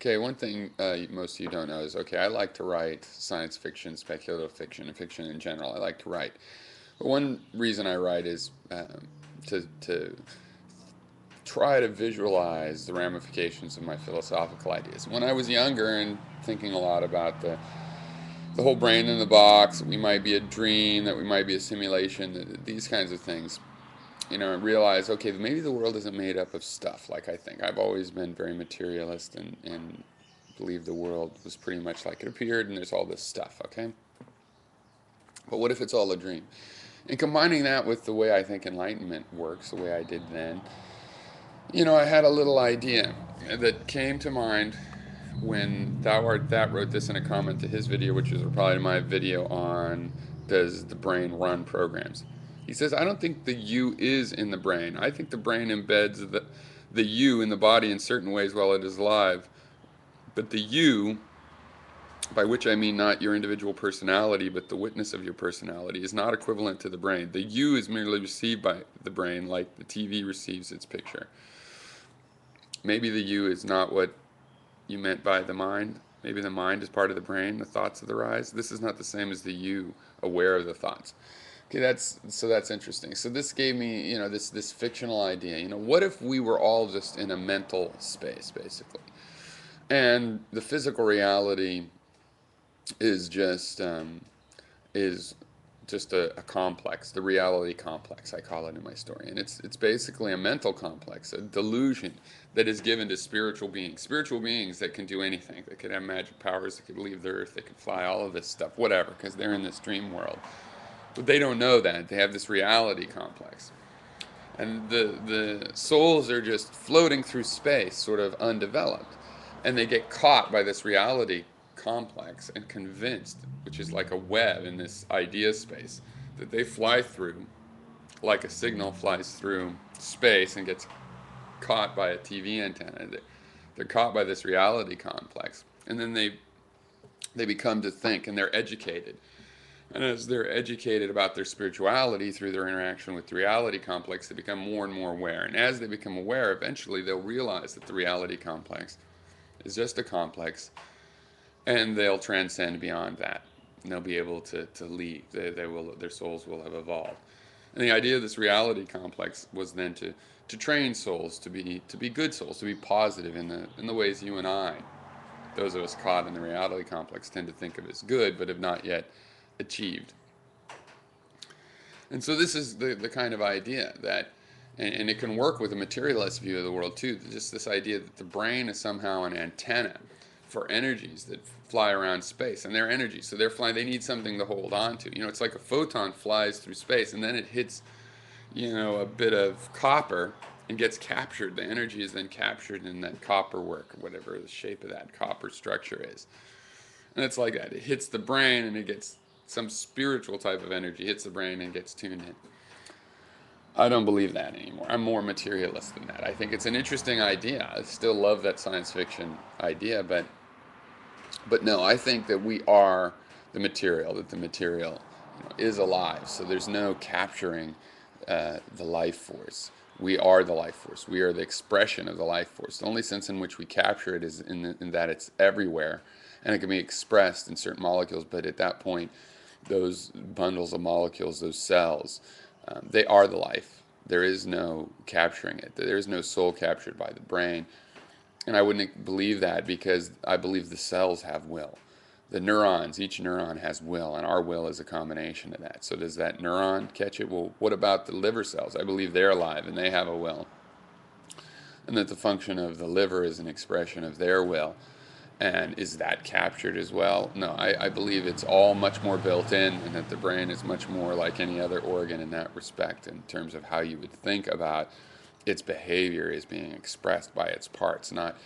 Okay, one thing most of you don't know is, okay, I like to write science fiction, speculative fiction, and fiction in general. I like to write. But one reason I write is to try to visualize the ramifications of my philosophical ideas. When I was younger and thinking a lot about the whole brain in the box, that we might be a dream, that we might be a simulation, these kinds of things, and realize, okay, maybe the world isn't made up of stuff like I think. I've always been very materialist and believed the world was pretty much like it appeared, and there's all this stuff, okay? But what if it's all a dream? And combining that with the way I think enlightenment works, the way I did then, I had a little idea that came to mind when Thou Art That wrote this in a comment to his video, which was a reply to my video on does the brain run programs. He says, I don't think the you is in the brain. I think the brain embeds the you in the body in certain ways while it is alive. But the you, by which I mean not your individual personality, but the witness of your personality, is not equivalent to the brain. The you is merely received by the brain like the TV receives its picture. Maybe the you is not what you meant by the mind. Maybe the mind is part of the brain, the thoughts that arise. This is not the same as the you aware of the thoughts. Okay, that's interesting. So this gave me, this fictional idea. What if we were all just in a mental space, basically, and the physical reality is just is just a complex, the reality complex, I call it in my story. And it's basically a mental complex, a delusion that is given to spiritual beings that can do anything, that could have magic powers, that could leave the earth, that could fly, all of this stuff, whatever, because they're in this dream world. But they don't know that. They have this reality complex. And the souls are just floating through space, sort of undeveloped. And they get caught by this reality complex and convinced, which is like a web in this idea space, that they fly through like a signal flies through space and gets caught by a TV antenna. They're caught by this reality complex. And then they become to think, and they're educated. And as they're educated about their spirituality through their interaction with the reality complex, they become more and more aware. And as they become aware, eventually they'll realize that the reality complex is just a complex, and they'll transcend beyond that. And they'll be able to leave. Their souls will have evolved. And the idea of this reality complex was then to train souls to be good souls, to be positive in the ways you and I, those of us caught in the reality complex, tend to think of as good, but have not yet achieved. And so this is the kind of idea that, and it can work with a materialist view of the world too, just this idea that the brain is somehow an antenna for energies that fly around space, and they're energies, so they're flying, they need something to hold on to. It's like a photon flies through space, and then it hits, a bit of copper and gets captured. The energy is then captured in that copper work, whatever the shape of that copper structure is. And it's like that. It hits the brain and it gets some spiritual type of energy, hits the brain and gets tuned in. I don't believe that anymore. I'm more materialist than that. I think it's an interesting idea. I still love that science fiction idea, but no, I think that we are the material, that the material is alive. So there's no capturing the life force. We are the life force. We are the expression of the life force. The only sense in which we capture it is in that it's everywhere, and it can be expressed in certain molecules. But at that point, those bundles of molecules, those cells, they are the life. There is no capturing it. There is no soul captured by the brain. And I wouldn't believe that because I believe the cells have will. The neurons, each neuron has will, and our will is a combination of that. So does that neuron catch it? Well, what about the liver cells? I believe they're alive and they have a will. And that the function of the liver is an expression of their will. And is that captured as well? No, I believe it's all much more built in, and that the brain is much more like any other organ in that respect, in terms of how you would think about its behavior is being expressed by its parts, not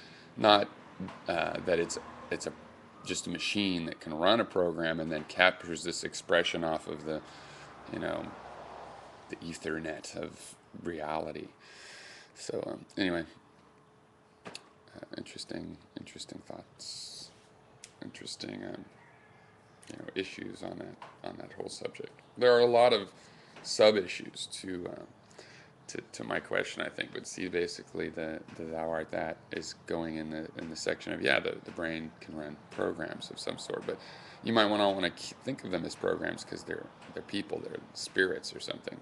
that it's a just a machine that can run a program and then captures this expression off of you know the Ethernet of reality. So anyway, interesting thoughts, interesting issues on that whole subject. There are a lot of sub issues to my question, I think. But see, basically, the thou art that is going in the section of, yeah, the brain can run programs of some sort, but you might want to think of them as programs because they're people, they're spirits or something.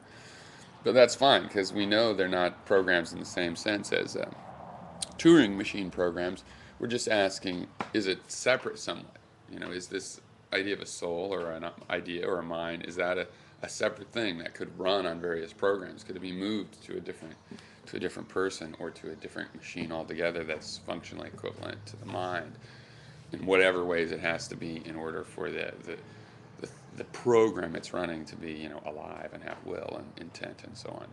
But that's fine because we know they're not programs in the same sense as Turing machine programs. We're just asking, is it separate somewhat? Is this idea of a soul or an idea or a mind, is that a separate thing that could run on various programs? Could it be moved to a different person or to a different machine altogether that's functionally equivalent to the mind in whatever ways it has to be in order for the program it's running to be alive and have will and intent and so on.